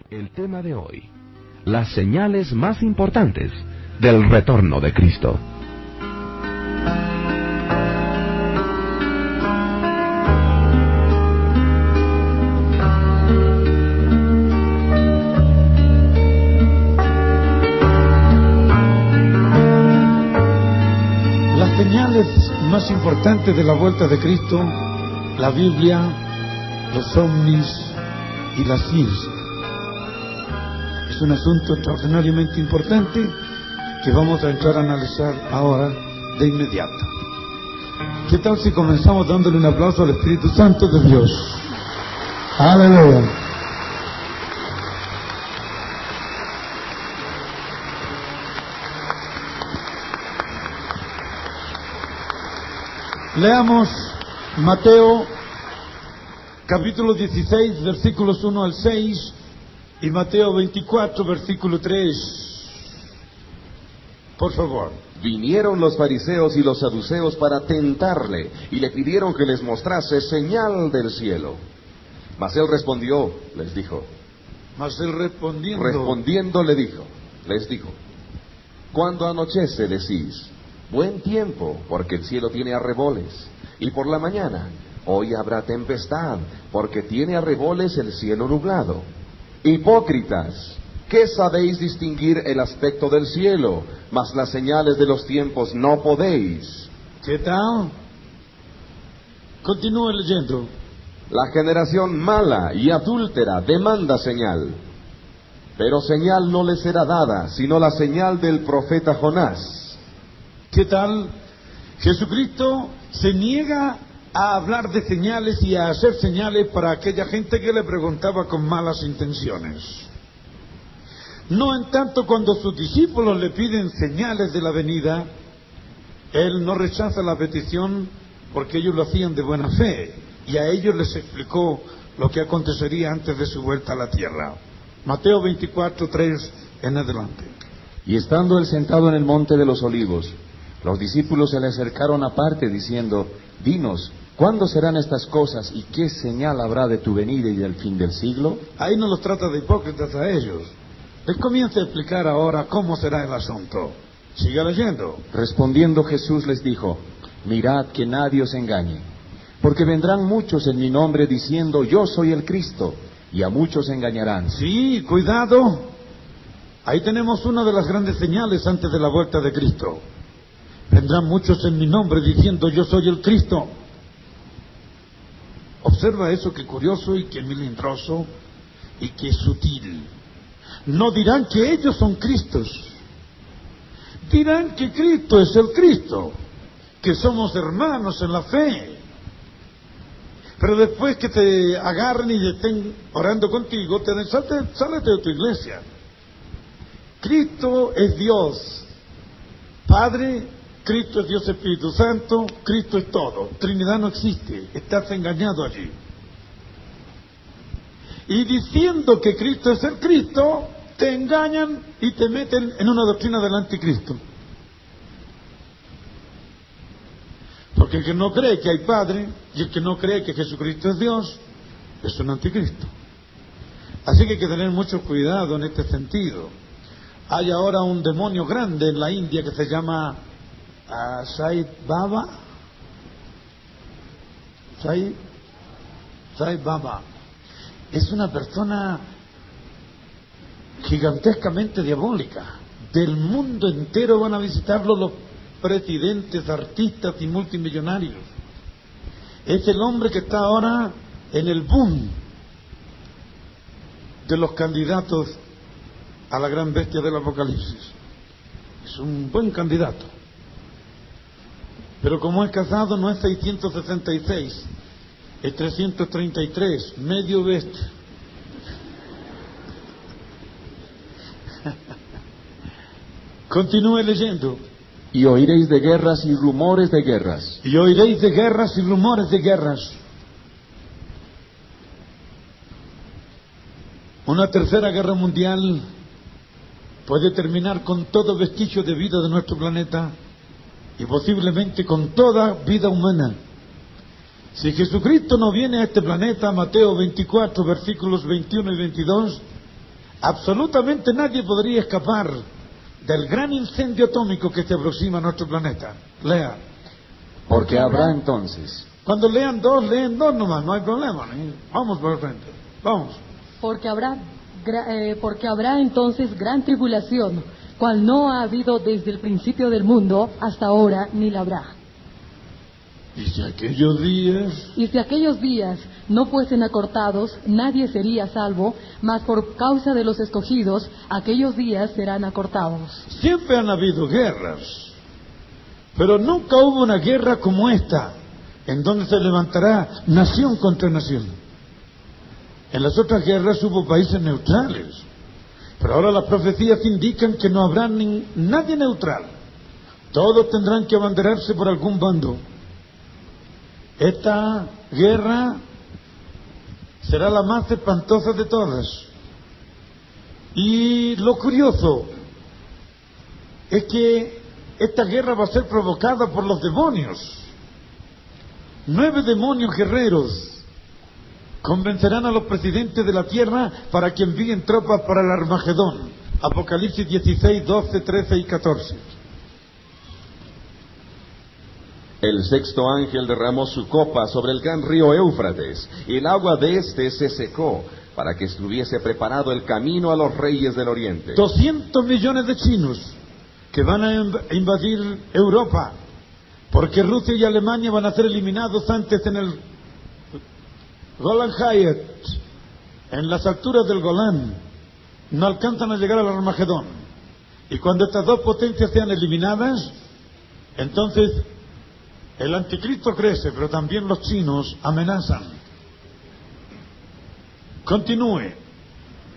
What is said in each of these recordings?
El tema de hoy: las señales más importantes del retorno de Cristo. Las señales más importantes de la vuelta de Cristo, la Biblia, los ovnis y la ciencia. Es un asunto extraordinariamente importante que vamos a entrar a analizar ahora de inmediato. ¿Qué tal si comenzamos dándole un aplauso al Espíritu Santo de Dios? Aleluya. Leamos Mateo capítulo 16, versículos 1 al 6 y Mateo 24, versículo 3. Por favor. Vinieron los fariseos y los saduceos para tentarle, y le pidieron que les mostrase señal del cielo. Mas él respondió, les dijo. Respondiendo les dijo, cuando anochece decís, buen tiempo, porque el cielo tiene arreboles, y por la mañana, hoy habrá tempestad, porque tiene arreboles el cielo nublado. Hipócritas, ¿qué sabéis distinguir el aspecto del cielo? Mas las señales de los tiempos no podéis. ¿Qué tal? Continúe leyendo. La generación mala y adúltera demanda señal, pero señal no le será dada, sino la señal del profeta Jonás. ¿Qué tal? Jesucristo se niega a hablar de señales y a hacer señales para aquella gente que le preguntaba con malas intenciones. No en tanto cuando sus discípulos le piden señales de la venida, él no rechaza la petición porque ellos lo hacían de buena fe, y a ellos les explicó lo que acontecería antes de su vuelta a la tierra. Mateo 24, 3 en adelante. Y estando él sentado en el monte de los olivos, los discípulos se le acercaron aparte diciendo, dinos, ¿cuándo serán estas cosas y qué señal habrá de tu venida y del fin del siglo? Ahí no los trata de hipócritas a ellos. Les comienza a explicar ahora cómo será el asunto. Siga leyendo. Respondiendo Jesús les dijo, mirad que nadie os engañe, porque vendrán muchos en mi nombre diciendo, yo soy el Cristo, y a muchos engañarán. Sí, cuidado. Ahí tenemos una de las grandes señales antes de la vuelta de Cristo. Vendrán muchos en mi nombre diciendo, yo soy el Cristo. Observa eso, que curioso y que melindroso y que sutil. No dirán que ellos son Cristos. Dirán que Cristo es el Cristo, que somos hermanos en la fe. Pero después que te agarren y estén orando contigo, te dicen, sálete de tu iglesia. Cristo es Dios Padre, Cristo es Dios Espíritu Santo, Cristo es todo. Trinidad no existe, estás engañado allí. Y diciendo que Cristo es el Cristo, te engañan y te meten en una doctrina del anticristo. Porque el que no cree que hay Padre y el que no cree que Jesucristo es Dios, es un anticristo. Así que hay que tener mucho cuidado en este sentido. Hay ahora un demonio grande en la India que se llama Sai Baba. Sai Baba. Es una persona gigantescamente diabólica. Del mundo entero van a visitarlo los presidentes, artistas y multimillonarios. Es el hombre que está ahora en el boom de los candidatos a la gran bestia del Apocalipsis. Es un buen candidato. Pero como es casado, no es 666, es 333, medio bestia. Continúe leyendo. Y oiréis de guerras y rumores de guerras. Y oiréis de guerras y rumores de guerras. Una tercera guerra mundial puede terminar con todo vestigio de vida de nuestro planeta y posiblemente con toda vida humana. Si Jesucristo no viene a este planeta, Mateo 24, versículos 21 y 22, Absolutamente nadie podría escapar del gran incendio atómico que se aproxima a nuestro planeta. Lea. Porque habrá entonces. Cuando leen dos nomás, no hay problema. Vamos por el frente, vamos. Porque habrá entonces gran tribulación, cual no ha habido desde el principio del mundo hasta ahora, ni la habrá. Y si aquellos días no fuesen acortados, nadie sería salvo, mas por causa de los escogidos, aquellos días serán acortados. Siempre han habido guerras, pero nunca hubo una guerra como esta, en donde se levantará nación contra nación. En las otras guerras hubo países neutrales, pero ahora las profecías indican que no habrá nadie neutral. Todos tendrán que abanderarse por algún bando. Esta guerra será la más espantosa de todas. Y lo curioso es que esta guerra va a ser provocada por los demonios. 9 demonios guerreros convencerán a los presidentes de la tierra para que envíen tropas para el Armagedón. Apocalipsis 16, 12, 13 y 14. El sexto ángel derramó su copa sobre el gran río Éufrates, y el agua de éste se secó, para que estuviese preparado el camino a los reyes del oriente. 200 millones de chinos que van a invadir Europa, porque Rusia y Alemania van a ser eliminados antes en el Golan Heights, en las alturas del Golán. No alcanzan a llegar al Armagedón. Y cuando estas dos potencias sean eliminadas, entonces el anticristo crece, pero también los chinos amenazan. Continúe.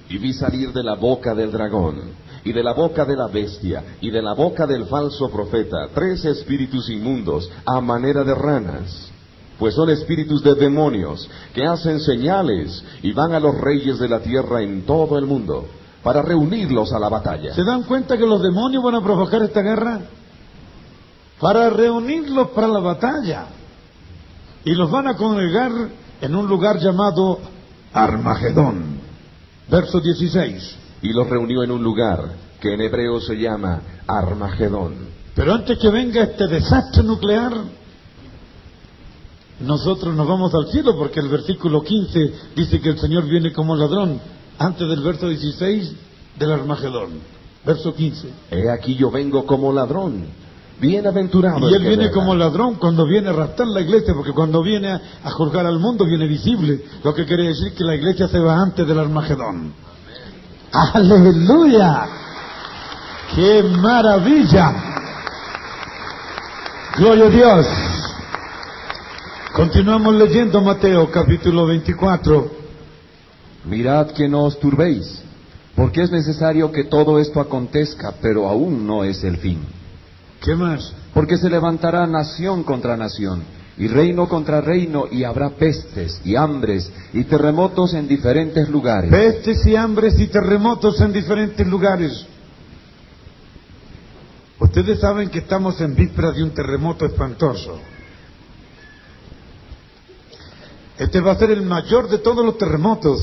Y vi salir de la boca del dragón, y de la boca de la bestia, y de la boca del falso profeta, 3 espíritus inmundos, a manera de ranas. Pues son espíritus de demonios, que hacen señales, y van a los reyes de la tierra en todo el mundo, para reunirlos a la batalla. ¿Se dan cuenta que los demonios van a provocar esta guerra? Para reunirlos para la batalla. Y los van a congregar en un lugar llamado Armagedón. Verso 16. Y los reunió en un lugar que en hebreo se llama Armagedón. Pero antes que venga este desastre nuclear, nosotros nos vamos al cielo, porque el versículo 15 dice que el Señor viene como ladrón, antes del verso 16 del Armagedón. Verso 15. He aquí yo vengo como ladrón. Bienaventurado. Y él viene como ladrón cuando viene a arrastrar la iglesia, porque cuando viene a juzgar al mundo viene visible, lo que quiere decir que la iglesia se va antes del Armagedón. ¡Aleluya! ¡Qué maravilla! ¡Gloria a Dios! Continuamos leyendo Mateo capítulo 24. Mirad que no os turbéis, porque es necesario que todo esto acontezca, pero aún no es el fin. ¿Qué más? Porque se levantará nación contra nación, y reino contra reino, y habrá pestes y hambres y terremotos en diferentes lugares. Pestes y hambres y terremotos en diferentes lugares. Ustedes saben que estamos en víspera de un terremoto espantoso. Este va a ser el mayor de todos los terremotos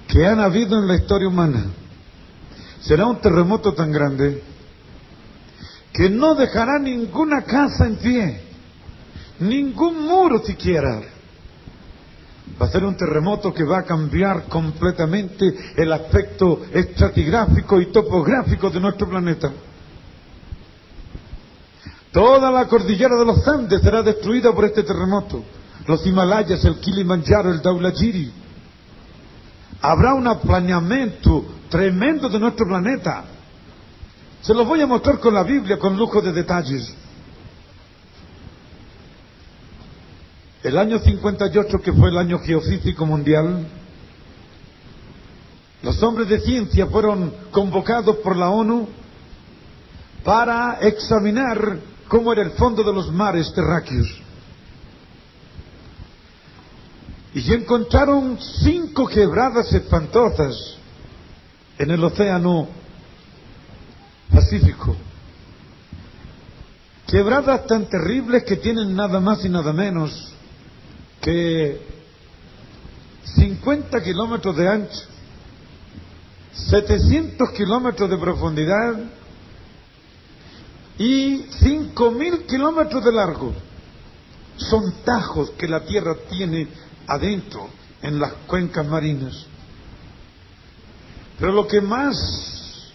que han habido en la historia humana. Será un terremoto tan grande que no dejará ninguna casa en pie, ningún muro siquiera. Va a ser un terremoto que va a cambiar completamente el aspecto estratigráfico y topográfico de nuestro planeta. Toda la cordillera de los Andes será destruida por este terremoto. Los Himalayas, el Kilimanjaro, el Dhaulagiri. Habrá un aplañamiento tremendo de nuestro planeta. Se los voy a mostrar con la Biblia, con lujo de detalles. El año 58, que fue el año geofísico mundial, los hombres de ciencia fueron convocados por la ONU para examinar cómo era el fondo de los mares terráqueos. Y encontraron 5 quebradas espantosas en el océano Pacífico. Quebradas tan terribles que tienen nada más y nada menos que 50 kilómetros de ancho 700 kilómetros de profundidad y 5.000 kilómetros de largo. Son tajos que la Tierra tiene adentro en las cuencas marinas. Pero lo que más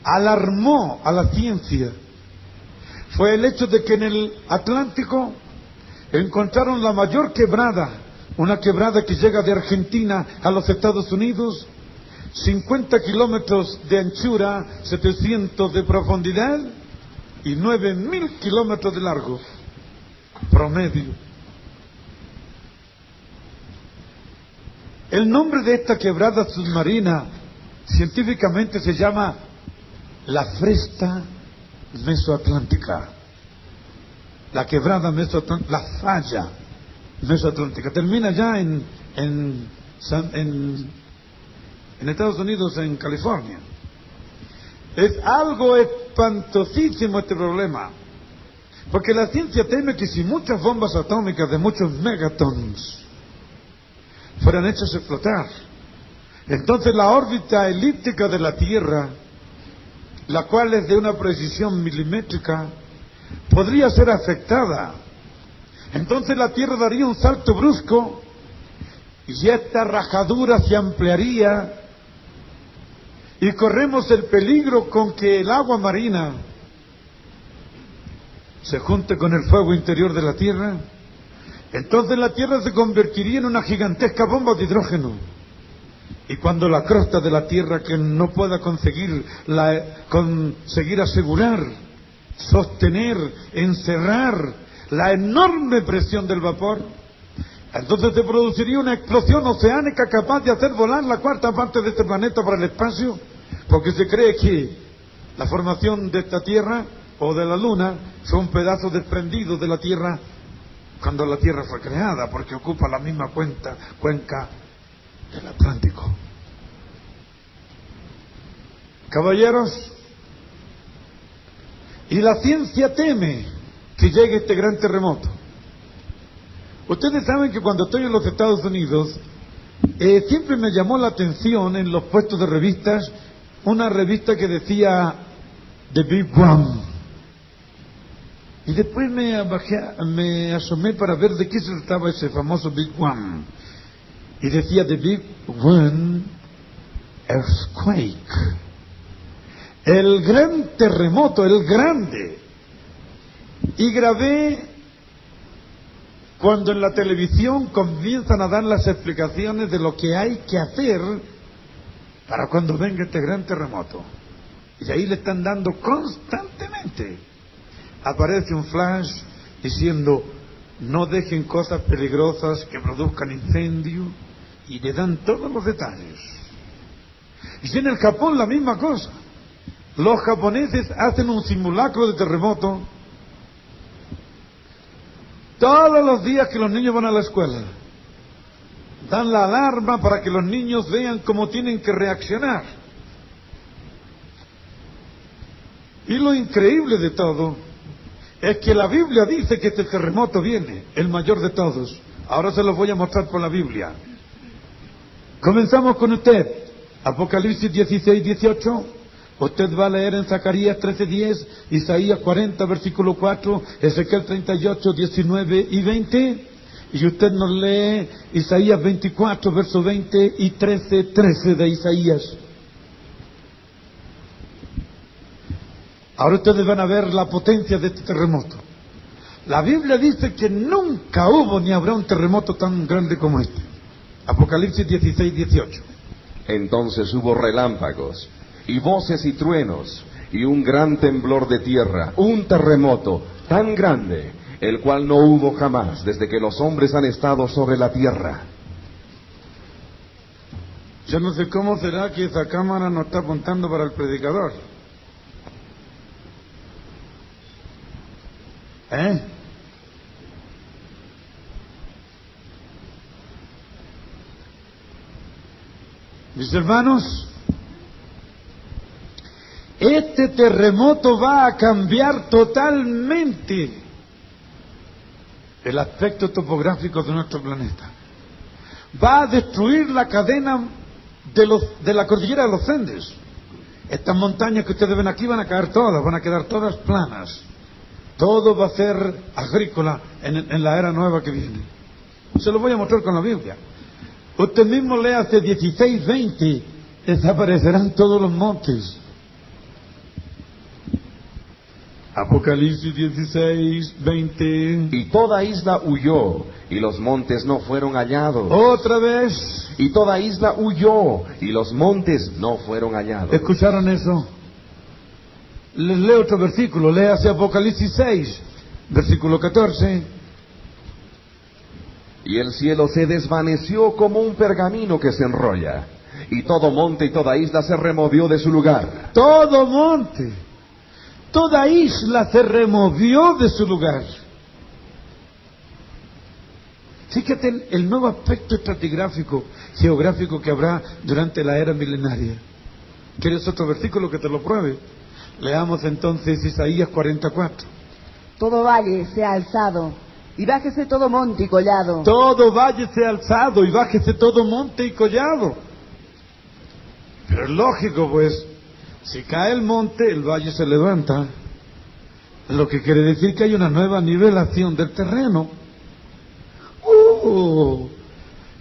alarmó a la ciencia fue el hecho de que en el Atlántico encontraron la mayor quebrada, una quebrada que llega de Argentina a los Estados Unidos, 50 kilómetros de anchura, 700 de profundidad y 9.000 kilómetros de largo promedio. El nombre de esta quebrada submarina científicamente se llama la Fresta Mesoatlántica, la quebrada mesoatlántica, la falla mesoatlántica. Termina ya en Estados Unidos, en California. Es algo espantosísimo este problema, porque la ciencia teme que si muchas bombas atómicas de muchos megatons fueran hechas explotar, entonces la órbita elíptica de la Tierra, la cual es de una precisión milimétrica, podría ser afectada. Entonces la Tierra daría un salto brusco y esta rajadura se ampliaría y corremos el peligro con que el agua marina se junte con el fuego interior de la Tierra. Entonces la Tierra se convertiría en una gigantesca bomba de hidrógeno. Y cuando la crosta de la Tierra, que no pueda conseguir asegurar, sostener, encerrar la enorme presión del vapor, entonces se produciría una explosión oceánica capaz de hacer volar la cuarta parte de este planeta para el espacio, porque se cree que la formación de esta Tierra o de la Luna fue un pedazo desprendido de la Tierra cuando la Tierra fue creada, porque ocupa la misma cuenca del Atlántico. Caballeros, y la ciencia teme que llegue este gran terremoto. Ustedes saben que cuando estoy en los Estados Unidos, siempre me llamó la atención en los puestos de revistas, una revista que decía The Big One. Y después me asomé para ver de qué se trataba ese famoso Big One. Y decía The Big One Earthquake. El gran terremoto, el grande. Y grabé cuando en la televisión comienzan a dar las explicaciones de lo que hay que hacer para cuando venga este gran terremoto. Y ahí le están dando constantemente. Aparece un flash diciendo: no dejen cosas peligrosas que produzcan incendio, y le dan todos los detalles. Y en el Japón la misma cosa. Los japoneses hacen un simulacro de terremoto todos los días que los niños van a la escuela. Dan la alarma para que los niños vean cómo tienen que reaccionar. Y lo increíble de todo es que la Biblia dice que este terremoto viene, el mayor de todos. Ahora se los voy a mostrar por la Biblia. Comenzamos con usted. Apocalipsis 16, 18. Usted va a leer en Zacarías 13:10, Isaías 40, versículo 4, Ezequiel 38, 19 y 20. Y usted nos lee Isaías 24, verso 20 y 13 de Isaías. Ahora ustedes van a ver la potencia de este terremoto. La Biblia dice que nunca hubo ni habrá un terremoto tan grande como este. Apocalipsis 16, 18. Entonces hubo relámpagos, y voces y truenos, y un gran temblor de tierra, un terremoto tan grande, el cual no hubo jamás desde que los hombres han estado sobre la tierra. Yo no sé cómo será que esa cámara no está apuntando para el predicador. Mis hermanos, este terremoto va a cambiar totalmente el aspecto topográfico de nuestro planeta. Va a destruir la cadena de la cordillera de los Andes. Estas montañas que ustedes ven aquí van a caer todas, van a quedar todas planas. Todo va a ser agrícola en la era nueva que viene. Se lo voy a mostrar con la Biblia. Usted mismo lea hace 16:20, desaparecerán todos los montes. Apocalipsis 16:20. Y toda isla huyó, y los montes no fueron hallados. Otra vez. Y toda isla huyó, y los montes no fueron hallados. ¿Escucharon eso? Les leo otro versículo, léase Apocalipsis 6, versículo 14. Y el cielo se desvaneció como un pergamino que se enrolla, y todo monte y toda isla se removió de su lugar. Todo monte, toda isla se removió de su lugar. Fíjate el nuevo aspecto estratigráfico, geográfico que habrá durante la era milenaria. ¿Quieres otro versículo que te lo pruebe? Leamos entonces Isaías 44. Todo valle sea alzado, y bájese todo monte y collado. Todo valle sea alzado, y bájese todo monte y collado. Pero es lógico, pues, si cae el monte, el valle se levanta. Lo que quiere decir que hay una nueva nivelación del terreno.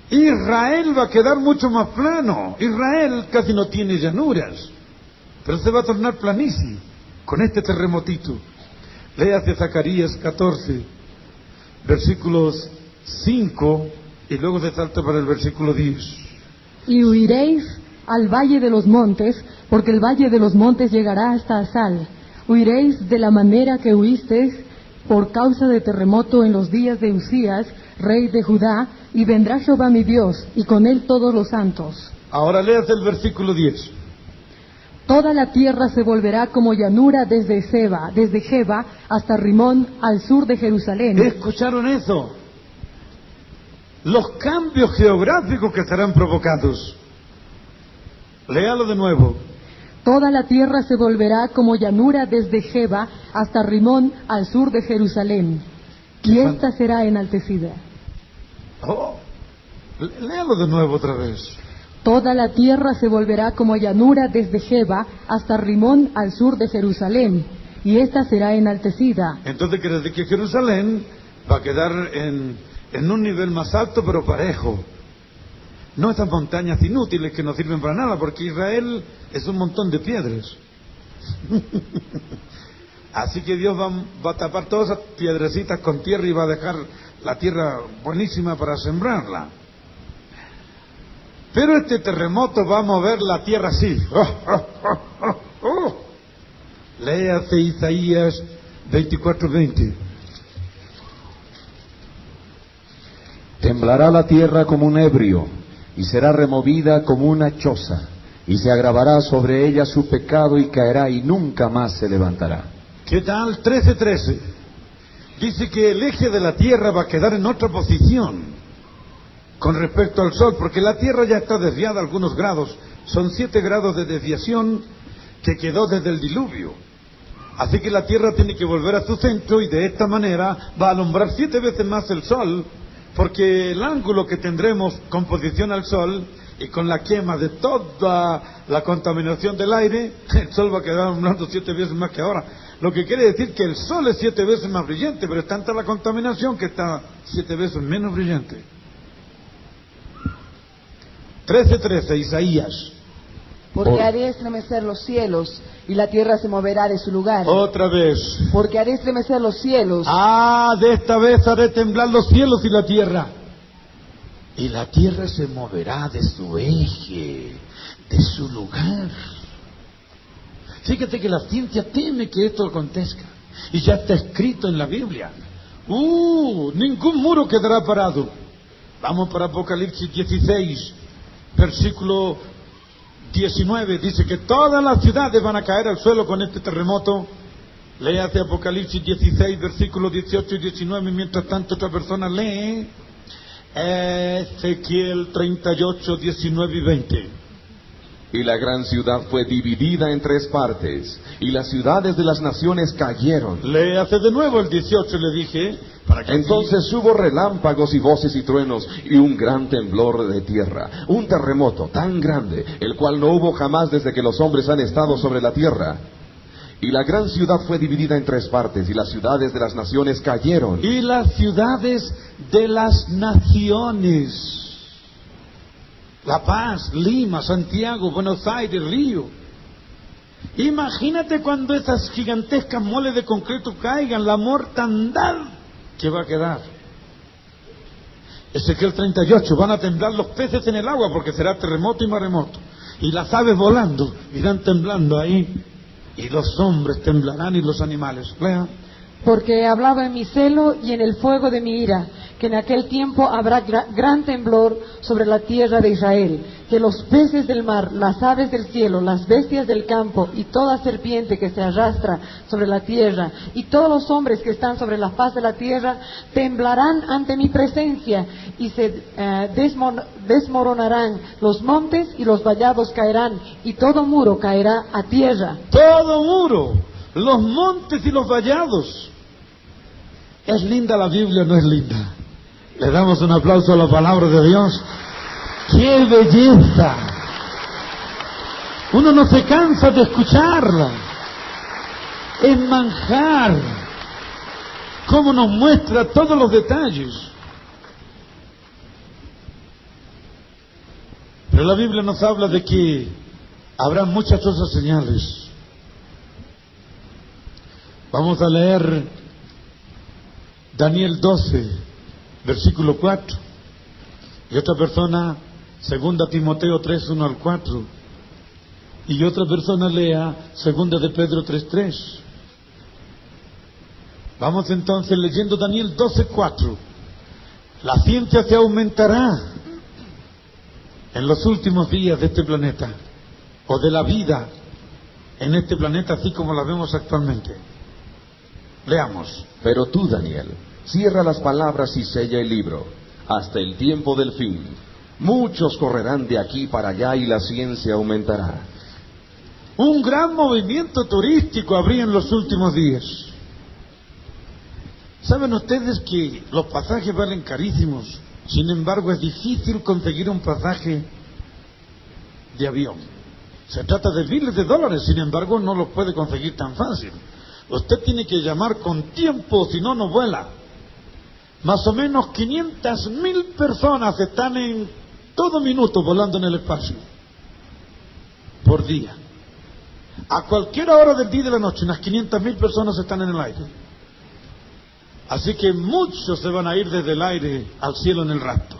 Israel va a quedar mucho más plano. Israel casi no tiene llanuras, pero se va a tornar planicie con este terremotito. Léase Zacarías 14, versículos 5, y luego se salta para el versículo 10. Y huiréis al valle de los montes, porque el valle de los montes llegará hasta Asal. Huiréis de la manera que huisteis por causa de terremoto en los días de Usías, rey de Judá, y vendrá Jehová mi Dios, y con él todos los santos. Ahora léase el versículo 10. Toda la tierra se volverá como llanura desde Jeba hasta Rimón, al sur de Jerusalén. ¿Escucharon eso? Los cambios geográficos que serán provocados. Léalo de nuevo. Toda la tierra se volverá como llanura desde Jeba hasta Rimón, al sur de Jerusalén, y ésta será enaltecida. Léalo de nuevo otra vez. Toda la tierra se volverá como llanura desde Jeba hasta Rimón, al sur de Jerusalén, y ésta será enaltecida. Entonces quiere decir que Jerusalén va a quedar en un nivel más alto, pero parejo. No estas montañas inútiles que no sirven para nada, porque Israel es un montón de piedras. Así que Dios va a tapar todas esas piedrecitas con tierra y va a dejar la tierra buenísima para sembrarla. Pero este terremoto va a mover la tierra así. Léase Isaías 24:20. Temblará la tierra como un ebrio, y será removida como una choza, y se agravará sobre ella su pecado y caerá y nunca más se levantará. ¿Qué tal? 13:13. Dice que el eje de la tierra va a quedar en otra posición con respecto al sol, porque la tierra ya está desviada algunos grados. Son 7 grados de desviación que quedó desde el diluvio. Así que la tierra tiene que volver a su centro, y de esta manera va a alumbrar 7 veces más el sol, porque el ángulo que tendremos con posición al sol y con la quema de toda la contaminación del aire, el sol va a quedar alumbrando 7 veces más que ahora. Lo que quiere decir que el sol es 7 veces más brillante, pero es tanta la contaminación que está 7 veces menos brillante. 13:13, Isaías. Porque haré estremecer los cielos, y la tierra se moverá de su lugar. Otra vez. Porque haré estremecer los cielos. De esta vez haré temblar los cielos y la tierra. Y la tierra se moverá de su eje, de su lugar. Fíjate que la ciencia teme que esto acontezca, y ya está escrito en la Biblia. Ningún muro quedará parado. Vamos para Apocalipsis 16, versículo 19. Dice que todas las ciudades van a caer al suelo con este terremoto. Léate Apocalipsis 16, versículos 18 y 19. Mientras tanto otra persona lee Ezequiel 38, 19 y 20. Y la gran ciudad fue dividida en 3 partes, y las ciudades de las naciones cayeron. Léase de nuevo el 18, le dije, para que Entonces hubo relámpagos y voces y truenos, y un gran temblor de tierra, un terremoto tan grande, el cual no hubo jamás desde que los hombres han estado sobre la tierra. Y la gran ciudad fue dividida en 3 partes, y las ciudades de las naciones cayeron. Y las ciudades de las naciones. La Paz, Lima, Santiago, Buenos Aires, Río. Imagínate cuando esas gigantescas moles de concreto caigan, la mortandad que va a quedar. Ezequiel 38, van a temblar los peces en el agua porque será terremoto y maremoto. Y las aves volando irán temblando ahí. Y los hombres temblarán y los animales. Lea. Porque he hablado en mi celo y en el fuego de mi ira, que en aquel tiempo habrá gran temblor sobre la tierra de Israel, que los peces del mar, las aves del cielo, las bestias del campo y toda serpiente que se arrastra sobre la tierra y todos los hombres que están sobre la faz de la tierra temblarán ante mi presencia y se desmoronarán los montes y los vallados caerán y todo muro caerá a tierra. Todo muro, los montes y los vallados. ¿Es linda la Biblia o no es linda? Le damos un aplauso a la palabra de Dios. ¡Qué belleza! Uno no se cansa de escucharla. Es manjar. Cómo nos muestra todos los detalles. Pero la Biblia nos habla de que habrá muchas otras señales. Vamos a leer Daniel 12, versículo 4. Y otra persona, 2 Timoteo 3, 1 al 4. Y otra persona lea 2 de Pedro 3, 3. Vamos entonces leyendo Daniel 12, 4. La ciencia se aumentará en los últimos días de este planeta, o de la vida en este planeta así como la vemos actualmente. Leamos. Pero tú, Daniel, cierra las palabras y sella el libro, hasta el tiempo del fin. Muchos correrán de aquí para allá y la ciencia aumentará. Un gran movimiento turístico habría en los últimos días. ¿Saben ustedes que los pasajes valen carísimos? Sin embargo, es difícil conseguir un pasaje de avión. Se trata de miles de dólares, sin embargo, no los puede conseguir tan fácil. Usted tiene que llamar con tiempo, si no, no vuela. Más o menos 500,000 personas están en todo minuto volando en el espacio. Por día. A cualquier hora del día y de la noche, unas 500,000 personas están en el aire. Así que muchos se van a ir desde el aire al cielo en el rapto.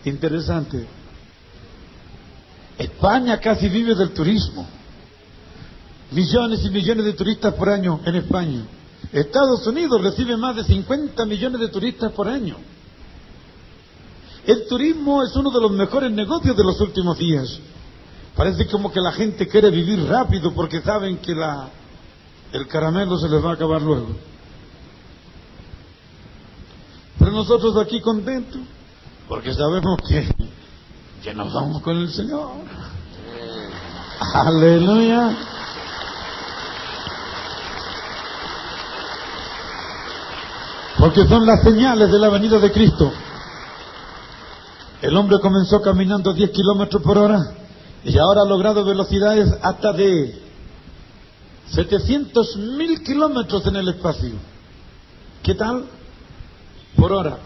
Interesante. España casi vive del turismo. Millones y millones de turistas por año en España. Estados Unidos recibe más de 50 millones de turistas por año. El turismo es uno de los mejores negocios de los últimos días. Parece como que la gente quiere vivir rápido porque saben que el caramelo se les va a acabar luego. Pero nosotros aquí contentos porque sabemos que nos vamos con el Señor. Aleluya. Porque son las señales de la venida de Cristo. El hombre comenzó caminando 10 kilómetros por hora y ahora ha logrado velocidades hasta de 700,000 kilómetros en el espacio. ¿Qué tal? Por hora.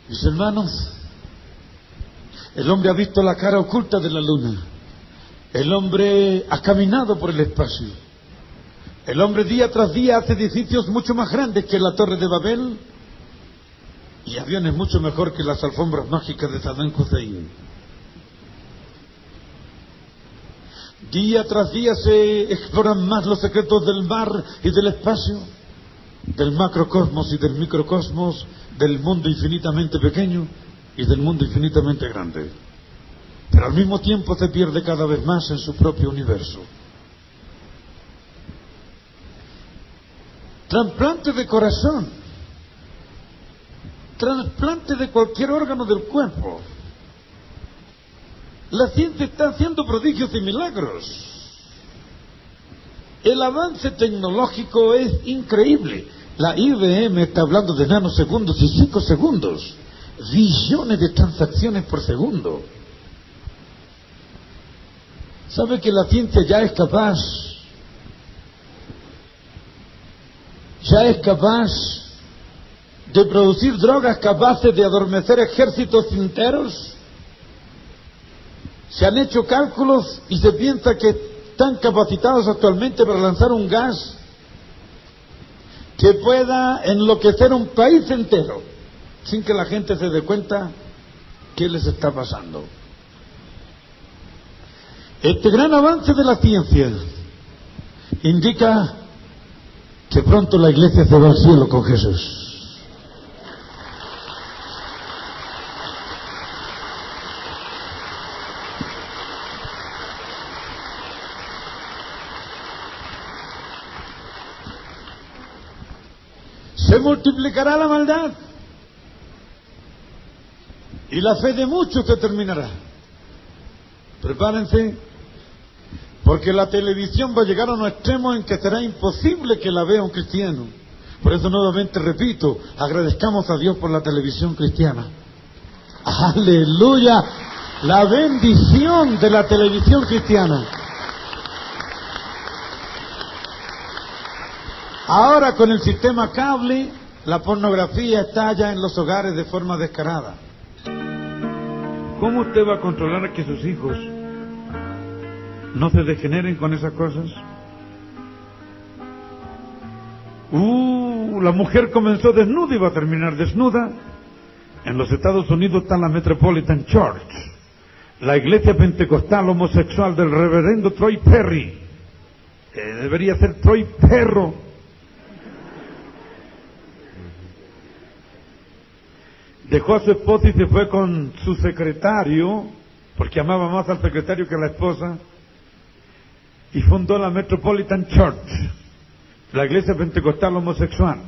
Mis hermanos, el hombre ha visto la cara oculta de la luna. El hombre ha caminado por el espacio. El hombre día tras día hace edificios mucho más grandes que la Torre de Babel y aviones mucho mejor que las alfombras mágicas de Saddam Hussein. Día tras día se exploran más los secretos del mar y del espacio, del macrocosmos y del microcosmos, del mundo infinitamente pequeño y del mundo infinitamente grande. Pero al mismo tiempo se pierde cada vez más en su propio universo. Trasplante de corazón. trasplante de cualquier órgano del cuerpo. La ciencia está haciendo prodigios y milagros. El avance tecnológico es increíble. La IBM está hablando de nanosegundos y 5 segundos. Billones de transacciones por segundo. ¿Sabe que la ciencia ya es capaz de producir drogas capaces de adormecer ejércitos enteros? Se han hecho cálculos y se piensa que están capacitados actualmente para lanzar un gas que pueda enloquecer un país entero sin que la gente se dé cuenta qué les está pasando. Este gran avance de la ciencia indica que pronto la iglesia se va al cielo con Jesús. Se multiplicará la maldad y la fe de muchos se terminará. Prepárense, porque la televisión va a llegar a un extremo en que será imposible que la vea un cristiano. Por eso nuevamente repito, agradezcamos a Dios por la televisión cristiana. ¡Aleluya! La bendición de la televisión cristiana. Ahora con el sistema cable, la pornografía está ya en los hogares de forma descarada. ¿Cómo usted va a controlar que sus hijos no se degeneren con esas cosas? La mujer comenzó desnuda y va a terminar desnuda. En los Estados Unidos está la Metropolitan Church, la iglesia pentecostal homosexual del reverendo Troy Perry. Debería ser Troy Perro. Dejó a su esposa y se fue con su secretario, porque amaba más al secretario que a la esposa, y fundó la Metropolitan Church, la iglesia pentecostal homosexual.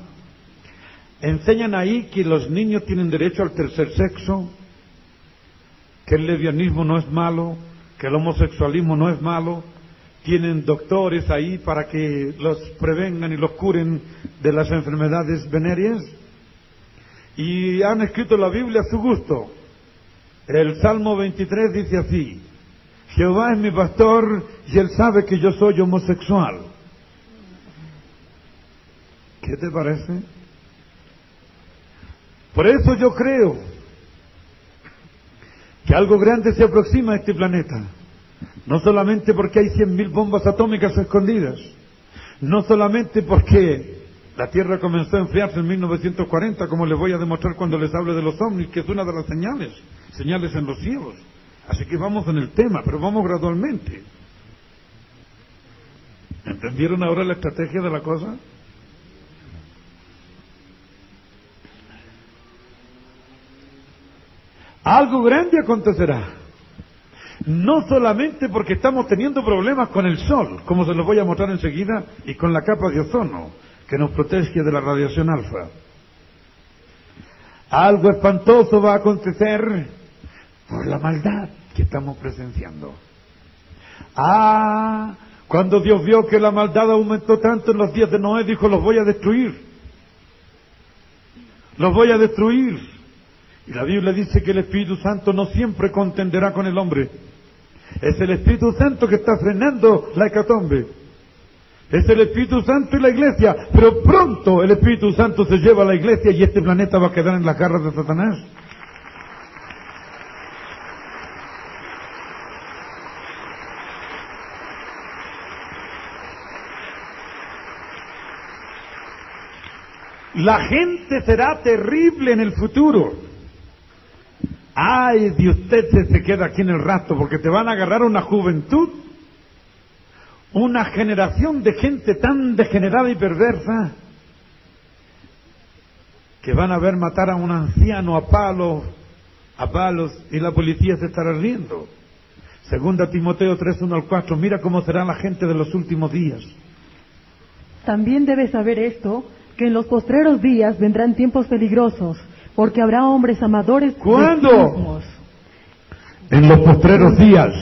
Enseñan ahí que los niños tienen derecho al tercer sexo, que el lesbianismo no es malo, que el homosexualismo no es malo. Tienen doctores ahí para que los prevengan y los curen de las enfermedades venéreas. Y han escrito la Biblia a su gusto. El Salmo 23 dice así: Jehová es mi pastor y él sabe que yo soy homosexual. ¿Qué te parece? Por eso yo creo que algo grande se aproxima a este planeta. No solamente porque hay 100.000 bombas atómicas escondidas, no solamente porque la Tierra comenzó a enfriarse en 1940, como les voy a demostrar cuando les hable de los ovnis, que es una de las señales en los cielos. Así que vamos en el tema, pero vamos gradualmente. ¿Entendieron ahora la estrategia de la cosa? Algo grande acontecerá. No solamente porque estamos teniendo problemas con el sol, como se los voy a mostrar enseguida, y con la capa de ozono, que nos protege de la radiación alfa. Algo espantoso va a acontecer por la maldad que estamos presenciando. Cuando Dios vio que la maldad aumentó tanto en los días de Noé, dijo: los voy a destruir. Los voy a destruir. Y la Biblia dice que el Espíritu Santo no siempre contenderá con el hombre. Es el Espíritu Santo que está frenando la hecatombe. Es el Espíritu Santo y la iglesia. Pero pronto el Espíritu Santo se lleva a la iglesia y este planeta va a quedar en las garras de Satanás. La gente será terrible en el futuro. Ay, de usted se queda aquí en el rastro, porque te van a agarrar una juventud, una generación de gente tan degenerada y perversa, que van a ver matar a un anciano a palos, y la policía se estará riendo. Segunda Timoteo 3:1-4, mira cómo será la gente de los últimos días. También debes saber esto, que en los postreros días vendrán tiempos peligrosos, porque habrá hombres amadores ¿Cuándo? de sí mismos. En los postreros días.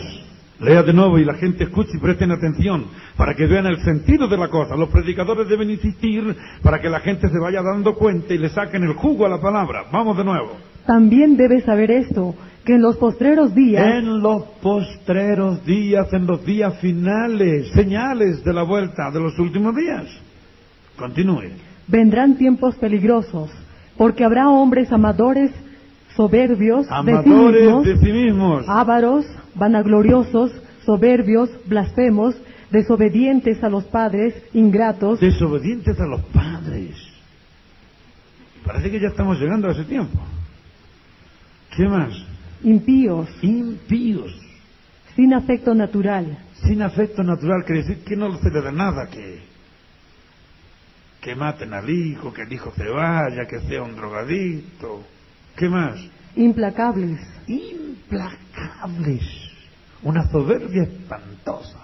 Lea de nuevo y la gente escuche y presten atención para que vean el sentido de la cosa. Los predicadores deben insistir para que la gente se vaya dando cuenta y le saquen el jugo a la palabra. Vamos de nuevo. También debes saber esto, que en los postreros días En los postreros días, en los días finales, señales de la vuelta de los últimos días. Continúe. vendrán tiempos peligrosos, porque habrá hombres amadores, soberbios Amadores de sí mismos. ávaros, vanagloriosos, soberbios, blasfemos, desobedientes a los padres, ingratos, Desobedientes a los padres. Parece que ya estamos llegando a ese tiempo. ¿Qué más? impíos, Impíos. sin afecto natural, Sin afecto natural, quiere decir que no se le da nada que maten al hijo, que el hijo se vaya, que sea un drogadicto. ¿Qué más? implacables, Implacables. Una soberbia espantosa.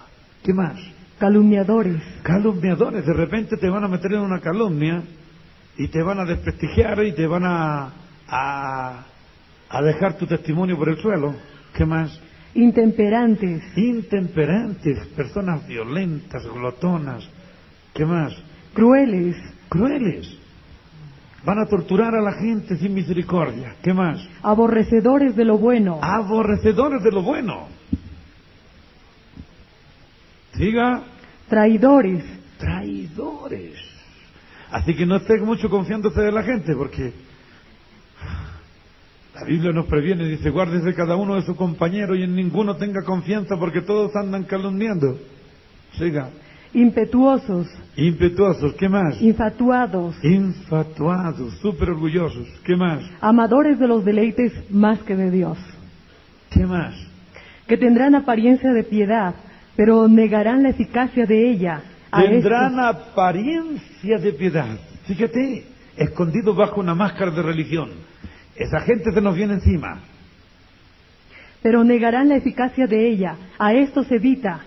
¿Qué más? calumniadores, Calumniadores. De repente te van a meter en una calumnia y te van a desprestigiar y te van a dejar tu testimonio por el suelo. ¿Qué más? intemperantes, Intemperantes, personas violentas, glotonas. ¿Qué más? crueles, Crueles. Van a torturar a la gente sin misericordia. ¿Qué más? aborrecedores de lo bueno, Aborrecedores de lo bueno. Siga. traidores, Traidores. Así que no esté mucho confiándose de la gente, porque la Biblia nos previene, dice, guárdese cada uno de su compañero y en ninguno tenga confianza porque todos andan calumniando. Siga. impetuosos, Impetuosos. ¿Qué más? infatuados, Infatuados, súper orgullosos. ¿Qué más? amadores de los deleites más que de Dios, ¿Qué más? que tendrán apariencia de piedad, pero negarán la eficacia de ella. A Tendrán estos, apariencia de piedad. Fíjate, escondidos bajo una máscara de religión. Esa gente se nos viene encima. pero negarán la eficacia de ella. A estos evita,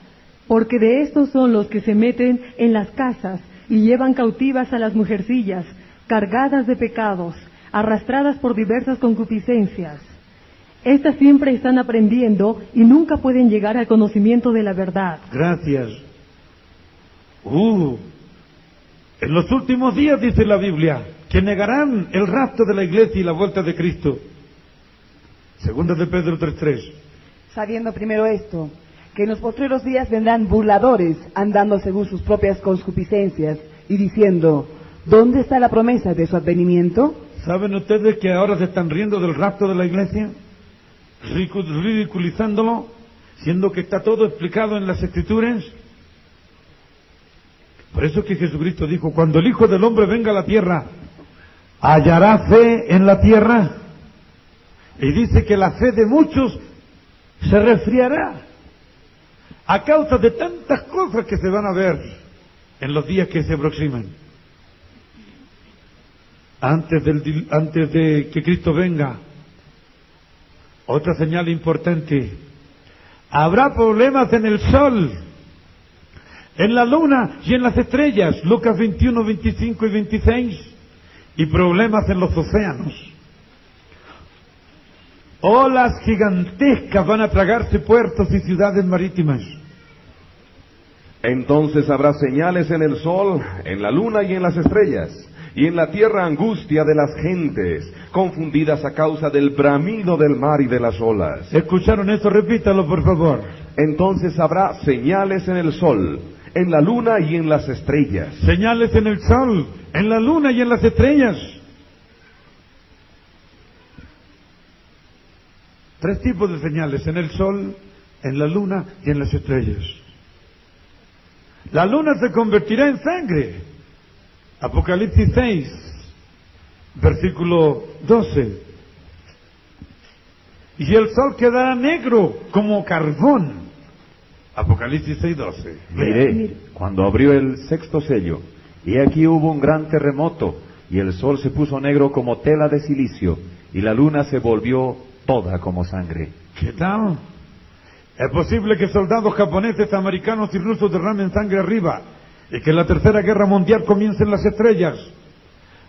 porque de estos son los que se meten en las casas y llevan cautivas a las mujercillas, cargadas de pecados, arrastradas por diversas concupiscencias. Estas siempre están aprendiendo y nunca pueden llegar al conocimiento de la verdad. Gracias. En los últimos días, dice la Biblia, que negarán el rapto de la iglesia y la vuelta de Cristo. Segunda de Pedro 3:3. Sabiendo primero esto, que en los postreros días vendrán burladores, andando según sus propias concupiscencias, y diciendo, ¿dónde está la promesa de su advenimiento? ¿Saben ustedes que ahora se están riendo del rapto de la iglesia? Ridiculizándolo, siendo que está todo explicado en las Escrituras. Por eso que Jesucristo dijo, cuando el Hijo del Hombre venga a la tierra, ¿hallará fe en la tierra? Y dice que la fe de muchos se resfriará a causa de tantas cosas que se van a ver en los días que se aproximan. Antes de que Cristo venga, otra señal importante, habrá problemas en el sol, en la luna y en las estrellas, Lucas 21, 25 y 26, y problemas en los océanos. Olas gigantescas van a tragarse puertos y ciudades marítimas. Entonces habrá señales en el sol, en la luna y en las estrellas, y en la tierra angustia de las gentes, confundidas a causa del bramido del mar y de las olas. ¿Escucharon esto? Repítalo, por favor. Entonces habrá señales en el sol, en la luna y en las estrellas. Señales en el sol, en la luna y en las estrellas. 3 tipos de señales, en el sol, en la luna y en las estrellas. La luna se convertirá en sangre. Apocalipsis 6, versículo 12. Y el sol quedará negro como carbón. Apocalipsis 6, 12. Miré cuando abrió el 6º sello, y aquí hubo un gran terremoto, y el sol se puso negro como tela de silicio, y la luna se volvió toda como sangre. ¿Qué tal? Es posible que soldados japoneses, americanos y rusos derramen sangre arriba y que la Tercera Guerra Mundial comience en las estrellas.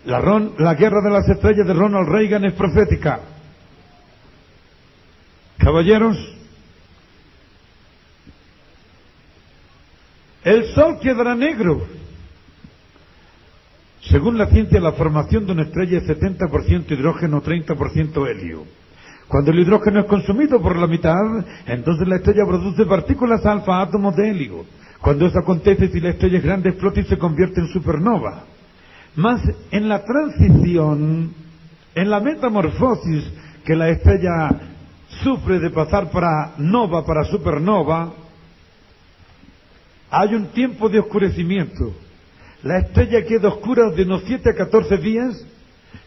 La guerra de las estrellas de Ronald Reagan es profética. Caballeros, el sol quedará negro. Según la ciencia, la formación de una estrella es 70% hidrógeno, 30% helio. Cuando el hidrógeno es consumido por la mitad, entonces la estrella produce partículas alfa, átomos de helio. Cuando eso acontece, si la estrella es grande, explota y se convierte en supernova. Más en la transición, en la metamorfosis que la estrella sufre de pasar para nova, para supernova, hay un tiempo de oscurecimiento. La estrella queda oscura de unos 7 a 14 días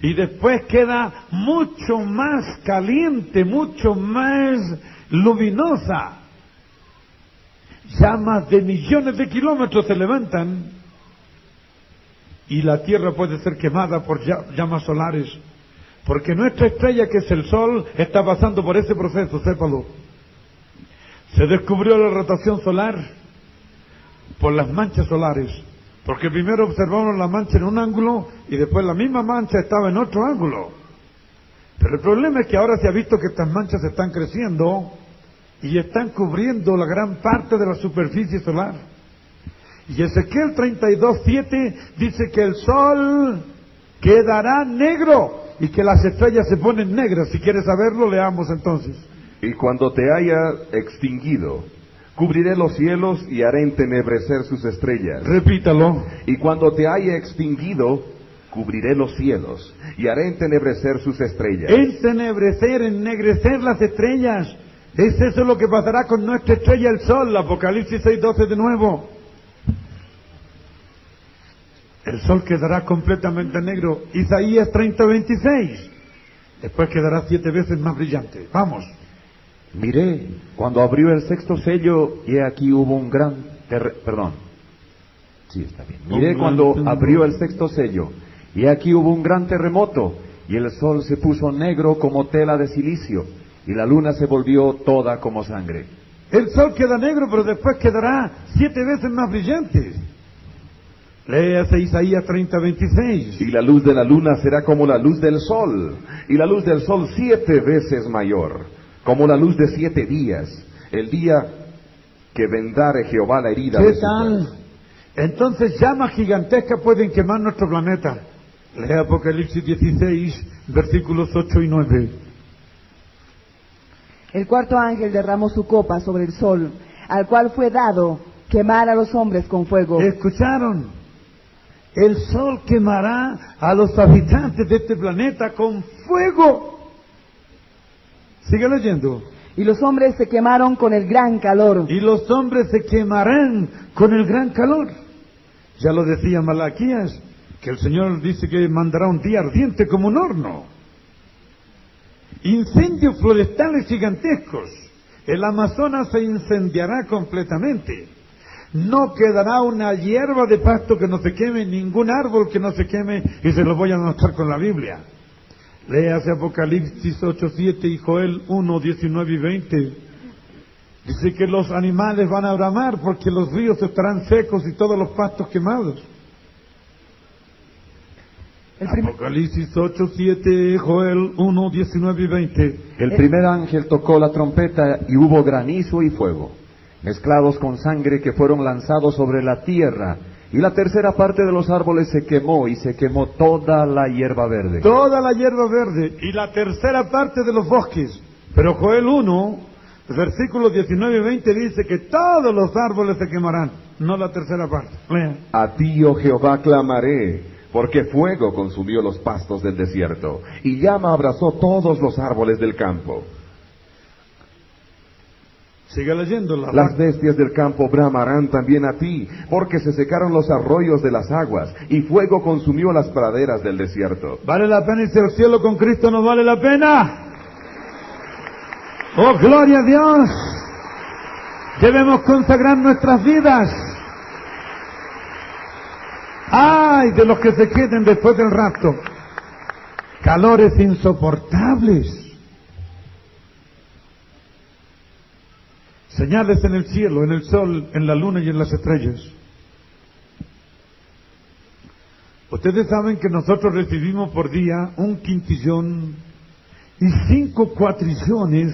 y después queda mucho más caliente, mucho más luminosa. Llamas de millones de kilómetros se levantan y la Tierra puede ser quemada por llamas solares, porque nuestra estrella, que es el Sol, está pasando por ese proceso, sépalo. Se descubrió la rotación solar por las manchas solares, porque primero observamos la mancha en un ángulo y después la misma mancha estaba en otro ángulo. Pero el problema es que ahora se ha visto que estas manchas están creciendo y están cubriendo la gran parte de la superficie solar. Y Ezequiel 32:7 dice que el sol quedará negro y que las estrellas se ponen negras. Si quieres saberlo, leamos entonces. Y cuando te haya extinguido, cubriré los cielos y haré entenebrecer sus estrellas. Repítalo. Y cuando te haya extinguido, cubriré los cielos y haré entenebrecer sus estrellas. Entenebrecer, ennegrecer las estrellas. Es eso lo que pasará con nuestra estrella, el sol. Apocalipsis 6:12 de nuevo. El sol quedará completamente negro. Isaías 30:26. Después quedará 7 veces más brillante. Vamos. Miré cuando abrió el sexto sello y aquí hubo un gran Miré cuando abrió el sexto sello y aquí hubo un gran terremoto y el sol se puso negro como tela de silicio y la luna se volvió toda como sangre. El sol queda negro, pero después quedará 7 veces más brillante. Léase Isaías 30:26. Y la luz de la luna será como la luz del sol, y la luz del sol 7 veces mayor, como la luz de 7 días, el día que vendare Jehová la herida ¿Qué de su tal? pueblo. Entonces llamas gigantescas pueden quemar nuestro planeta. Lee Apocalipsis 16, versículos 8 y 9. El cuarto ángel derramó su copa sobre el sol, al cual fue dado quemar a los hombres con fuego. ¿Escucharon? El sol quemará a los habitantes de este planeta con fuego. Sigue leyendo. Y los hombres se quemaron con el gran calor. Y los hombres se quemarán con el gran calor. Ya lo decía Malaquías, que el Señor dice que mandará un día ardiente como un horno. Incendios forestales gigantescos. El Amazonas se incendiará completamente. No quedará una hierba de pasto que no se queme, ningún árbol que no se queme, y se lo voy a mostrar con la Biblia. Léase Apocalipsis 8:7 y Joel 1:19 y 20. Dice que los animales van a bramar porque los ríos estarán secos y todos los pastos quemados. Apocalipsis 8:7, Joel 1:19 y 20. El primer ángel tocó la trompeta y hubo granizo y fuego, mezclados con sangre, que fueron lanzados sobre la tierra, y la tercera parte de los árboles se quemó, y se quemó toda la hierba verde. Toda la hierba verde y la tercera parte de los bosques. Pero Joel 1, versículos 19 y 20 dice que todos los árboles se quemarán, no la tercera parte. Lea. A ti, oh Jehová, clamaré, porque fuego consumió los pastos del desierto, y llama abrazó todos los árboles del campo. Sigue leyendo la Las bestias del campo bramarán también a ti, porque se secaron los arroyos de las aguas, y fuego consumió las praderas del desierto. ¿Vale la pena irse al cielo con Cristo? ¿No vale la pena? ¡Oh, gloria a Dios! Debemos consagrar nuestras vidas. ¡Ay de los que se queden después del rapto! Calores insoportables. Señales en el cielo, en el sol, en la luna y en las estrellas. Usted Ustedes saben que nosotros recibimos por día 1 quintillón y 5 cuatrillones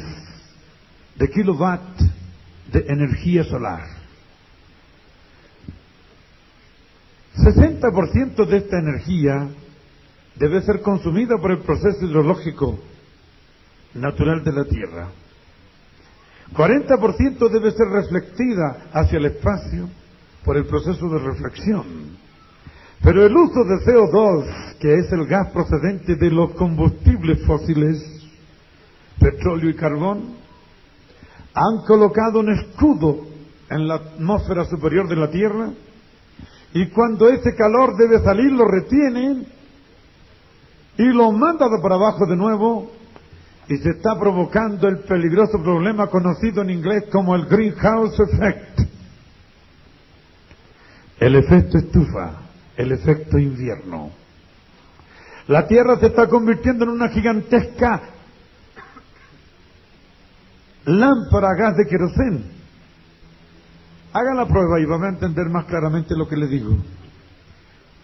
de kilovatios de energía solar. 60% de esta energía debe ser consumida por el proceso hidrológico natural de la Tierra. 40% debe ser reflectida hacia el espacio por el proceso de reflexión. Pero el uso de CO2, que es el gas procedente de los combustibles fósiles, petróleo y carbón, han colocado un escudo en la atmósfera superior de la Tierra, y cuando ese calor debe salir lo retienen y lo mandan para abajo de nuevo, y se está provocando el peligroso problema conocido en inglés como el greenhouse effect, el efecto estufa, el efecto invierno. La Tierra se está convirtiendo en una gigantesca lámpara a gas de queroseno. Haga la prueba y van a entender más claramente lo que le digo.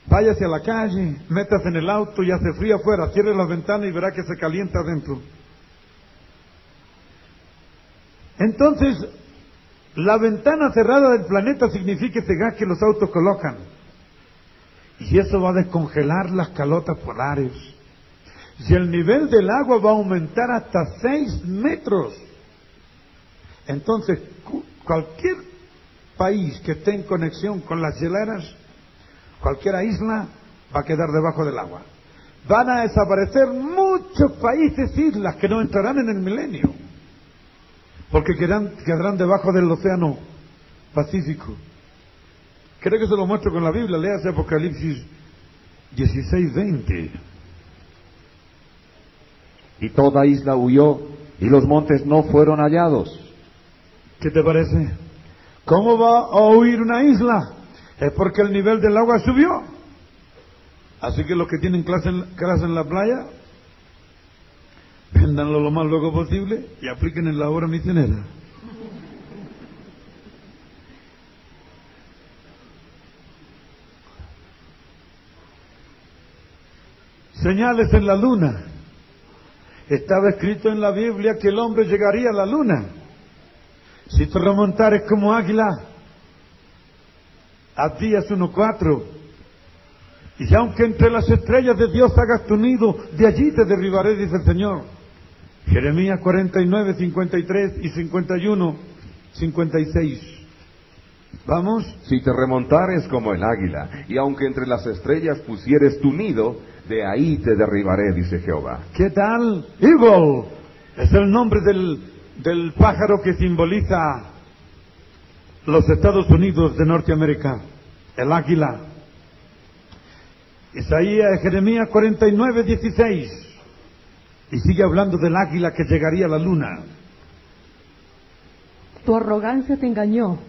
Váyase a la calle, métase en el auto y hace frío afuera, cierre las ventanas y verá que se calienta adentro. Entonces, la ventana cerrada del planeta significa ese gas que los autos colocan. Y eso va a descongelar las calotas polares. Y el nivel del agua va a aumentar hasta 6 metros. Entonces, cualquier país que esté en conexión con las hieleras, cualquier isla, va a quedar debajo del agua. Van a desaparecer muchos países, islas, que no entrarán en el milenio, porque quedarán debajo del océano Pacífico. Creo que se lo muestro con la Biblia. Léase Apocalipsis 16:20. Y toda isla huyó, y los montes no fueron hallados. ¿Qué te parece? ¿Cómo va a huir una isla? Es porque el nivel del agua subió. Así que los que tienen casa en la playa, véndanlo lo más luego posible y apliquen en la obra misionera. Señales en la luna. Estaba escrito en la Biblia que el hombre llegaría a la luna. Si te remontares como águila, Abdías 1:4. Y aunque entre las estrellas de Dios hagas tu nido, de allí te derribaré, dice el Señor. Jeremías 49:53 y 51:56. ¿Vamos? Si te remontares como el águila, y aunque entre las estrellas pusieres tu nido, de ahí te derribaré, dice Jehová. ¿Qué tal? Eagle es el nombre del pájaro que simboliza los Estados Unidos de Norteamérica, el águila. Jeremías 49:16, y sigue hablando del águila que llegaría a la luna. Tu arrogancia te engañó,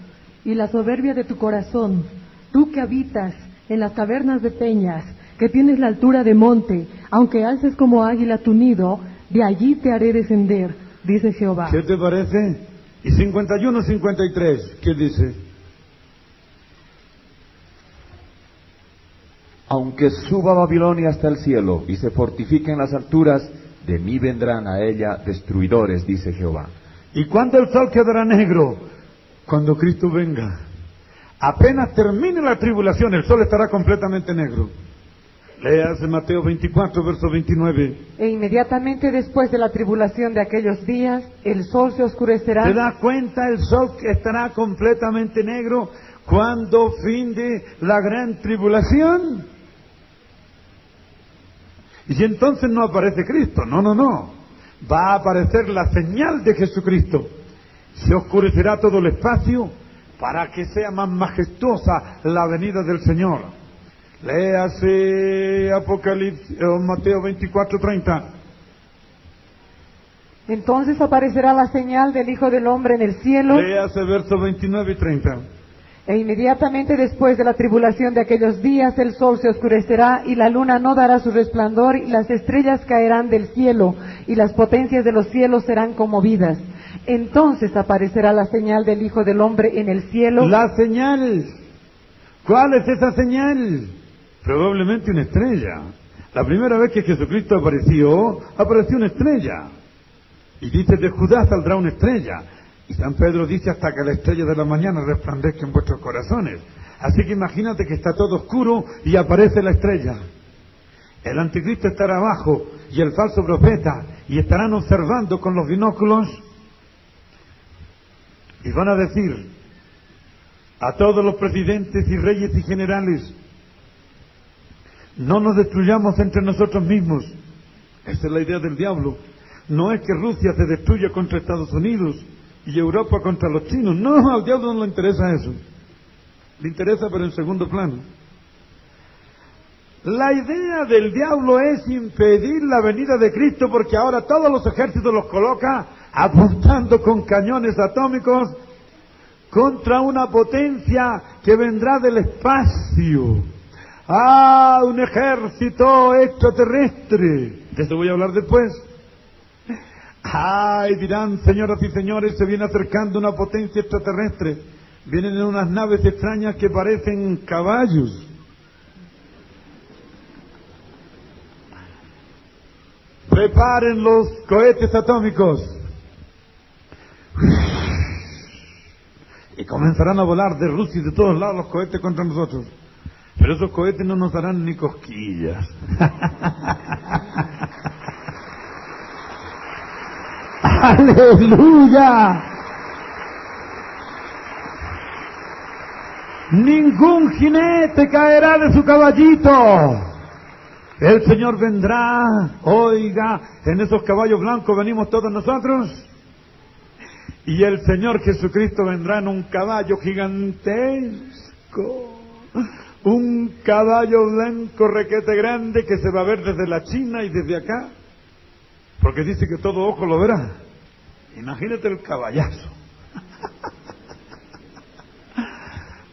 y la soberbia de tu corazón, tú que habitas en las cavernas de peñas, que tienes la altura de monte, aunque alces como águila tu nido, de allí te haré descender, dice Jehová. ¿Qué te parece? Y 51:53, ¿qué dice? Aunque suba Babilonia hasta el cielo y se fortifique en las alturas, de mí vendrán a ella destruidores, dice Jehová. ¿Y cuándo el sol quedará negro? Cuando Cristo venga. Apenas termine la tribulación, el sol estará completamente negro. Léase Mateo 24, verso 29. E inmediatamente después de la tribulación de aquellos días, el sol se oscurecerá. ¿Se da cuenta? El sol estará completamente negro cuando finde la gran tribulación. Y entonces no aparece Cristo, no. Va a aparecer la señal de Jesucristo. Se oscurecerá todo el espacio para que sea más majestuosa la venida del Señor. Léase Mateo 24:30. Entonces aparecerá la señal del Hijo del Hombre en el cielo. Léase versos 29 y 30. E inmediatamente después de la tribulación de aquellos días, el sol se oscurecerá y la luna no dará su resplandor y las estrellas caerán del cielo y las potencias de los cielos serán conmovidas. Entonces aparecerá la señal del Hijo del Hombre en el cielo. La señal. ¿Cuál es esa señal? Probablemente una estrella. La primera vez que Jesucristo apareció una estrella. Y dice, de Judá saldrá una estrella. Y San Pedro dice, hasta que la estrella de la mañana resplandezca en vuestros corazones. Así que imagínate que está todo oscuro y aparece la estrella. El anticristo estará abajo y el falso profeta, y estarán observando con los binóculos y van a decir a todos los presidentes y reyes y generales, no nos destruyamos entre nosotros mismos. Esa es la idea del diablo. No es que Rusia se destruya contra Estados Unidos y Europa contra los chinos. No, al diablo no le interesa eso. Le interesa, pero en segundo plano. La idea del diablo es impedir la venida de Cristo, porque ahora todos los ejércitos los coloca apuntando con cañones atómicos contra una potencia que vendrá del espacio. ¡Ah, un ejército extraterrestre! De eso voy a hablar después. ¡Ay! Dirán, señoras y señores, se viene acercando una potencia extraterrestre. Vienen en unas naves extrañas que parecen caballos. Preparen los cohetes atómicos. Y comenzarán a volar de Rusia y de todos lados los cohetes contra nosotros. Pero esos cohetes no nos harán ni cosquillas. ¡Aleluya! Ningún jinete caerá de su caballito. El Señor vendrá, oiga, en esos caballos blancos venimos todos nosotros, y el Señor Jesucristo vendrá en un caballo gigantesco, un caballo blanco requete grande que se va a ver desde la China y desde acá, porque dice que todo ojo lo verá. Imagínate el caballazo.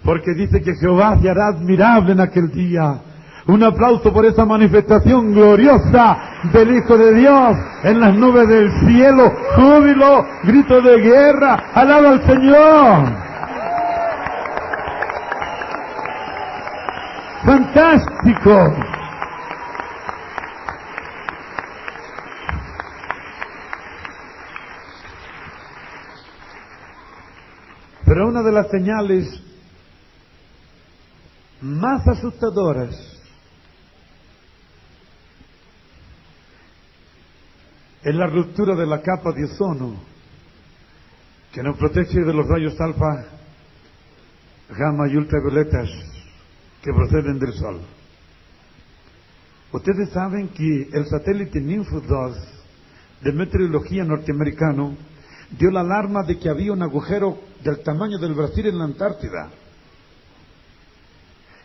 Porque dice que Jehová se hará admirable en aquel día. Un aplauso por esa manifestación gloriosa del Hijo de Dios en las nubes del cielo. Júbilo, grito de guerra, alaba al Señor. Fantástico. Pero una de las señales más asustadoras es la ruptura de la capa de ozono que nos protege de los rayos alfa, gamma y ultravioletas que proceden del Sol. Ustedes saben que el satélite Ninfo 2 de meteorología norteamericano dio la alarma de que había un agujero del tamaño del Brasil en la Antártida.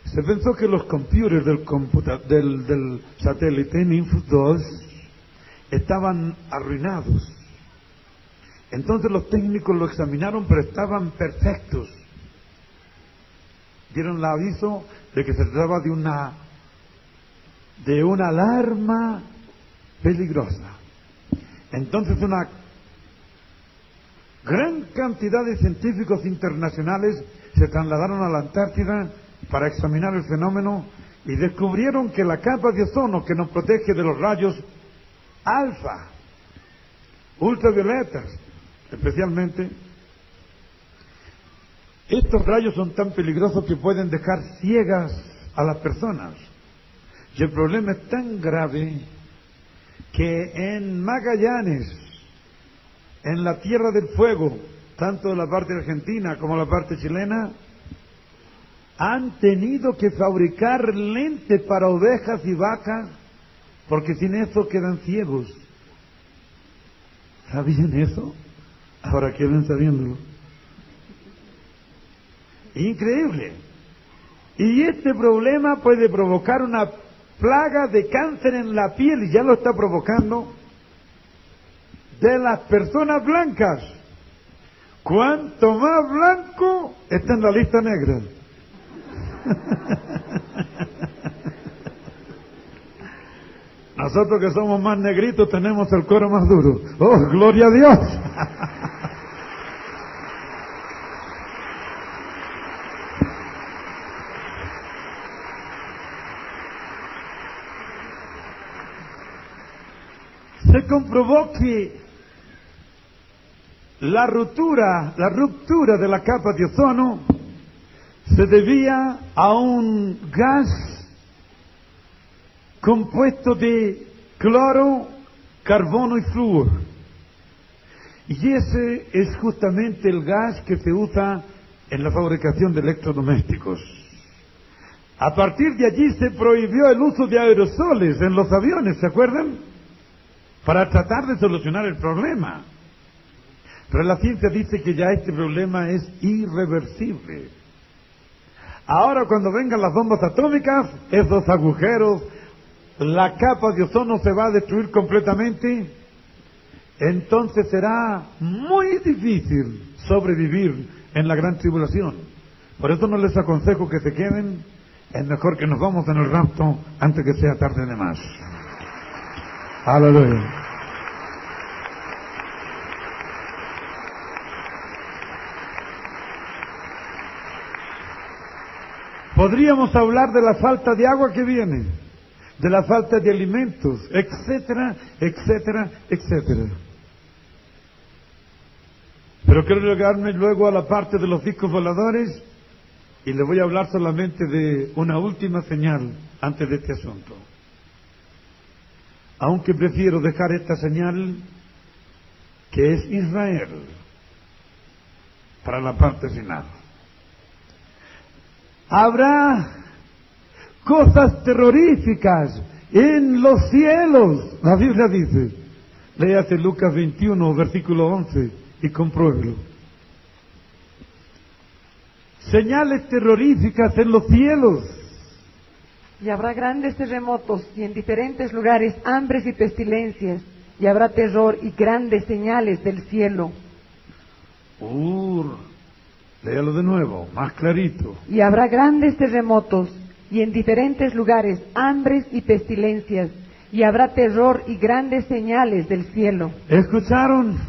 Se pensó que los computers del satélite Ninfo 2 estaban arruinados. Entonces los técnicos lo examinaron, pero estaban perfectos. Dieron el aviso de que se trataba de una alarma peligrosa. Entonces una gran cantidad de científicos internacionales se trasladaron a la Antártida para examinar el fenómeno y descubrieron que la capa de ozono que nos protege de los rayos alfa, ultravioletas, especialmente, estos rayos son tan peligrosos que pueden dejar ciegas a las personas. Y el problema es tan grave que en Magallanes, en la Tierra del Fuego, tanto de la parte argentina como la parte chilena, han tenido que fabricar lentes para ovejas y vacas, porque sin eso quedan ciegos. ¿Sabían eso? Ahora quedan sabiéndolo. Increíble. Y este problema puede provocar una plaga de cáncer en la piel, y ya lo está provocando, de las personas blancas. Cuanto más blanco, está en la lista negra. Nosotros que somos más negritos tenemos el cuero más duro. ¡Oh, gloria a Dios! comprobó que la ruptura de la capa de ozono se debía a un gas compuesto de cloro, carbono y flúor. Y ese es justamente el gas que se usa en la fabricación de electrodomésticos. A partir de allí se prohibió el uso de aerosoles en los aviones, ¿se acuerdan? Para tratar de solucionar el problema. Pero la ciencia dice que ya este problema es irreversible. Ahora cuando vengan las bombas atómicas, esos agujeros, la capa de ozono se va a destruir completamente, entonces será muy difícil sobrevivir en la gran tribulación. Por eso no les aconsejo que se queden, es mejor que nos vamos en el rapto antes que sea tarde de más. Aleluya. Podríamos hablar de la falta de agua que viene, de la falta de alimentos, etcétera, etcétera, etcétera. Pero quiero llegarme luego a la parte de los discos voladores y le voy a hablar solamente de una última señal antes de este asunto. Aunque prefiero dejar esta señal que es Israel para la parte final. Habrá cosas terroríficas en los cielos. La Biblia dice, léase Lucas 21, versículo 11, y compruébelo. Señales terroríficas en los cielos. Y habrá grandes terremotos, y en diferentes lugares hambres y pestilencias, y habrá terror y grandes señales del cielo. Léalo de nuevo, más clarito. Y habrá grandes terremotos, y en diferentes lugares hambres y pestilencias, y habrá terror y grandes señales del cielo. ¿Escucharon?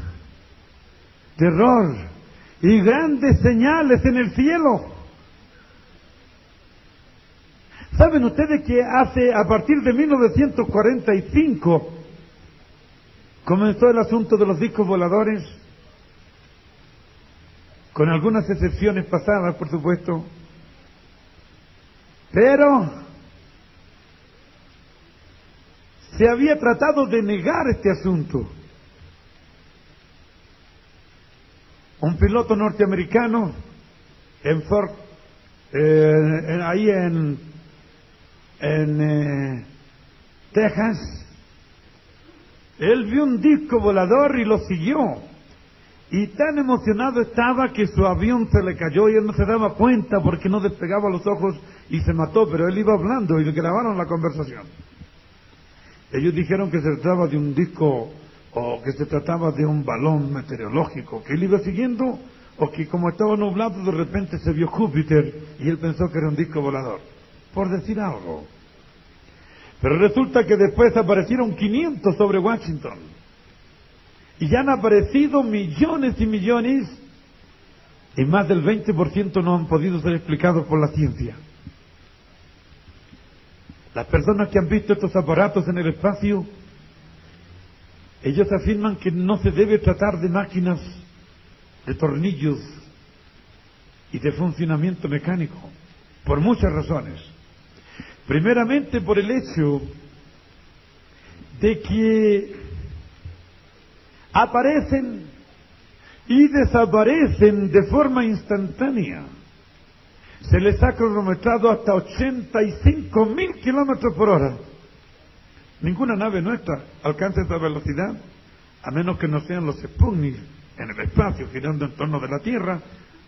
Terror y grandes señales en el cielo. ¿Saben ustedes que a partir de 1945 comenzó el asunto de los discos voladores? Con algunas excepciones pasadas, por supuesto. Pero se había tratado de negar este asunto. Un piloto norteamericano en Fort, ahí en Texas, él vio un disco volador y lo siguió. Y tan emocionado estaba que su avión se le cayó y él no se daba cuenta porque no despegaba los ojos y se mató, pero él iba hablando y le grabaron la conversación. Ellos dijeron que se trataba de un disco o que se trataba de un balón meteorológico que él iba siguiendo, o que como estaba nublado de repente se vio Júpiter y él pensó que era un disco volador, por decir algo. Pero resulta que después aparecieron 500 sobre Washington y ya han aparecido millones y millones, y más del 20% no han podido ser explicados por la ciencia. Las personas que han visto estos aparatos en el espacio, ellos afirman que no se debe tratar de máquinas, de tornillos y de funcionamiento mecánico, por muchas razones. Primeramente por el hecho de que aparecen y desaparecen de forma instantánea. Se les ha cronometrado hasta 85.000 kilómetros por hora. Ninguna nave nuestra alcanza esa velocidad, a menos que no sean los Sputnik en el espacio, girando en torno de la Tierra,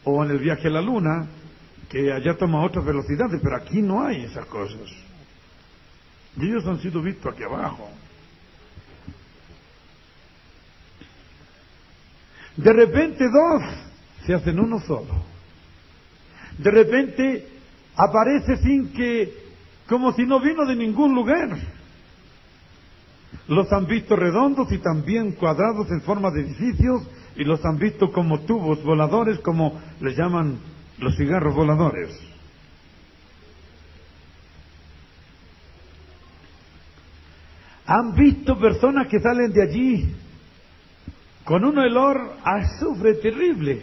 o en el viaje a la Luna, que allá toma otras velocidades, pero aquí no hay esas cosas. Y ellos han sido vistos aquí abajo. De repente dos se hacen uno solo. De repente aparece sin que, como si no vino de ningún lugar. Los han visto redondos y también cuadrados en forma de edificios, y los han visto como tubos voladores, como le llaman los cigarros voladores. Han visto personas que salen de allí con un olor a azufre terrible.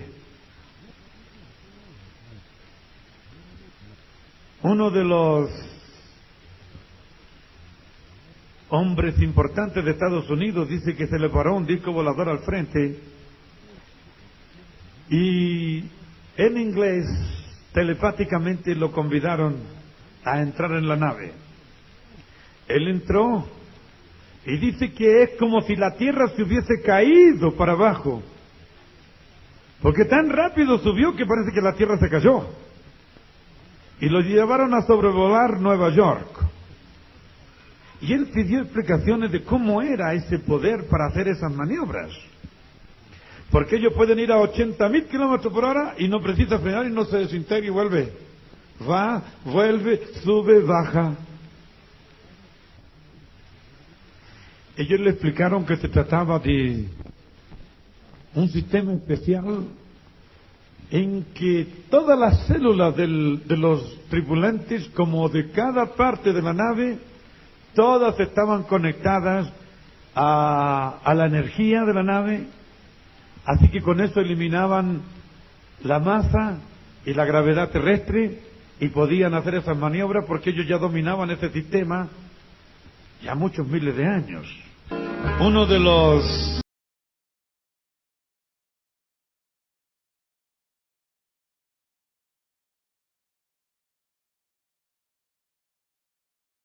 Uno de los hombres importantes de Estados Unidos dice que se le paró un disco volador al frente y en inglés telepáticamente lo convidaron a entrar en la nave. Él entró y dice que es como si la tierra se hubiese caído para abajo, porque tan rápido subió que parece que la tierra se cayó. Y lo llevaron a sobrevolar Nueva York. Y él pidió explicaciones de cómo era ese poder para hacer esas maniobras. Porque ellos pueden ir a 80.000 kilómetros por hora y no precisa frenar y no se desintegra y vuelve. Va, vuelve, sube, baja. Ellos le explicaron que se trataba de un sistema especial en que todas las células de los tripulantes, como de cada parte de la nave, todas estaban conectadas a la energía de la nave, así que con eso eliminaban la masa y la gravedad terrestre y podían hacer esas maniobras porque ellos ya dominaban ese sistema ya muchos miles de años. Uno de los